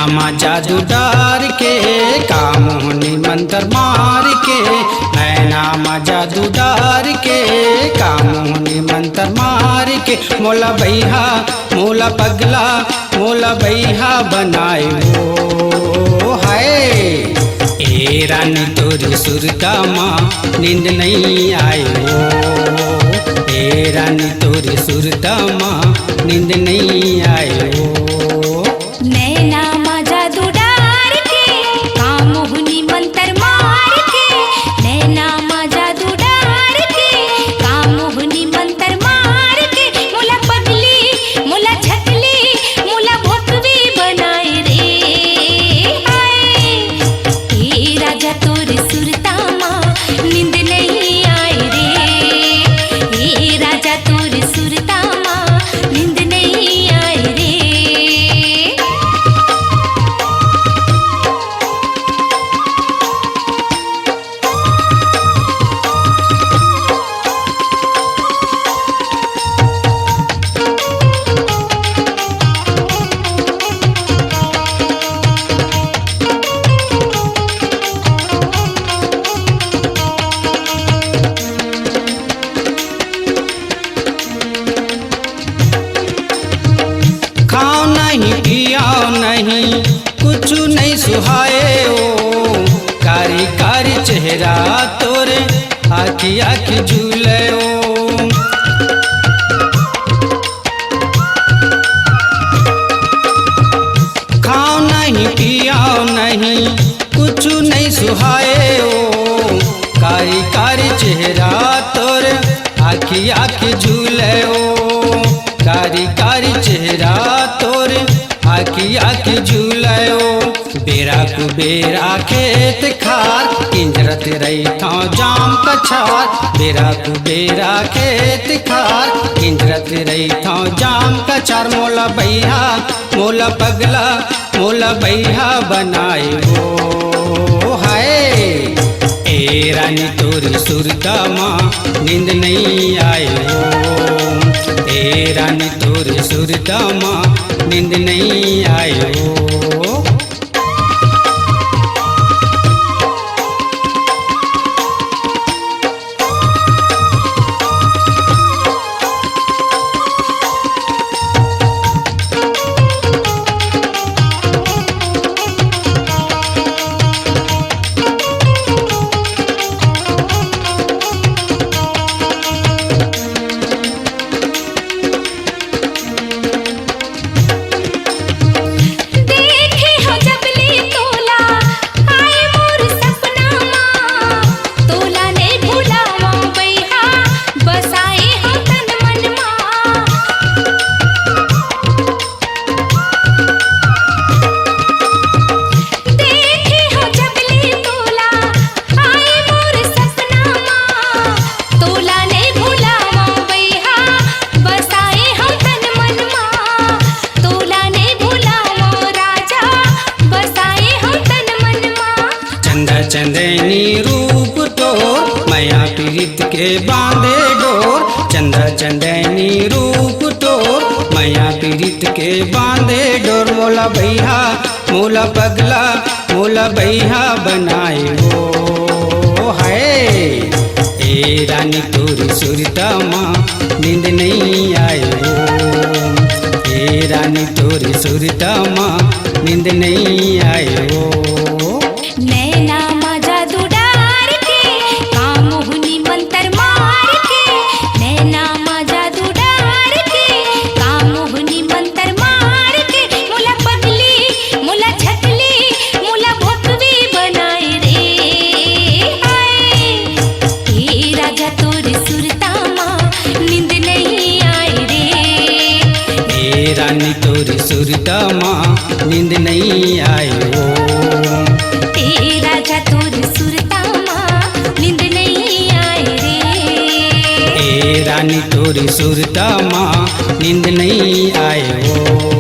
में जादू डार के कामोहनी मंत्र मार के, नैना में जादू डार के कामोहनी मंत्र मार के, मोला बैहा मोला पगला मोला बैहा बनाए वो है। ए रानी तोरी सुरता माँ नींद नहीं आए वो, ए रानी तोरी सुरता माँ नींद नहीं आए वो। नैना में जादू डार के कामोहनी मंत्र मार के, नैना में जादू डार के कामोहनी मंत्र मार के, मोला पगली मोला झकली मोला भोकवी बनाए रे हाय। ए राजा तोर सुरता माँ नींद नहीं आए रे, ए राजा तोर सुरता माँ नींद नहीं आए रे। खाओ नहीं पियाओ नहीं कुछ नहीं सुहाए ओ, कारी कारी चेहरा तोरे आखी आखी झूले ओ। खाओ नहीं पियाओ नहीं कुछ नहीं सुहाए ओ, कारी कारी चेहरा तोरे आखी आखी झूले ओ, कारी कारी चेहरा तोर आखी आखी झूलायो। बेरा को बेरा खेत खार किंजरत रही था जाम कछार, बेरा को बेरा खेत खार किंजरत रही था जाम कछार, मोला बैहा मोला पगला मोला बैहा बनाए वो है। ए रानी तोरी सुरता माँ नींद नहीं आए वो, ए रानी तोरी सुरता माँ नींद नहीं आए वो। देखे हो जबली तोला आए मोर सपना माँ, तोला ने भुलावा बैहा बसाए हो तन मन माँ। देखे हो जबली तोला आए मोर सपना माँ, तोला ने भुलावा बैहा बसाए हो तन मन माँ, तोला ने भुलावा राजा बसाए हो तन मन माँ। चंदा चंदनी रूप तोर माया पीरित के बांधे डोर, चंदा चंदनी रूप तोर माया पीरित के बांधे डोर, मोला बैहा मोला पगला मोला बैहा बनाए वो है। ए रानी तोरी सुरता माँ नींद नहीं आए वो, ए रानी तोरी सुरता माँ नींद नहीं आए वो। नैना में जादू डार के कामोहनी मंत्र मार के, नैना में जादू डार के कामोहनी मंत्र मार के, मोला पगली मोला झकली मोला भोकवी बनाए रे हाय। ए राजा तोर सुरता माँ नींद नहीं आए रे, ए रानी तोरी सुरता माँ नींद नहीं आए वो, ए राजा तोर सुरता माँ नींद नहीं आए रे। ए रानी तोरी सुरता माँ नींद नहीं आए वो।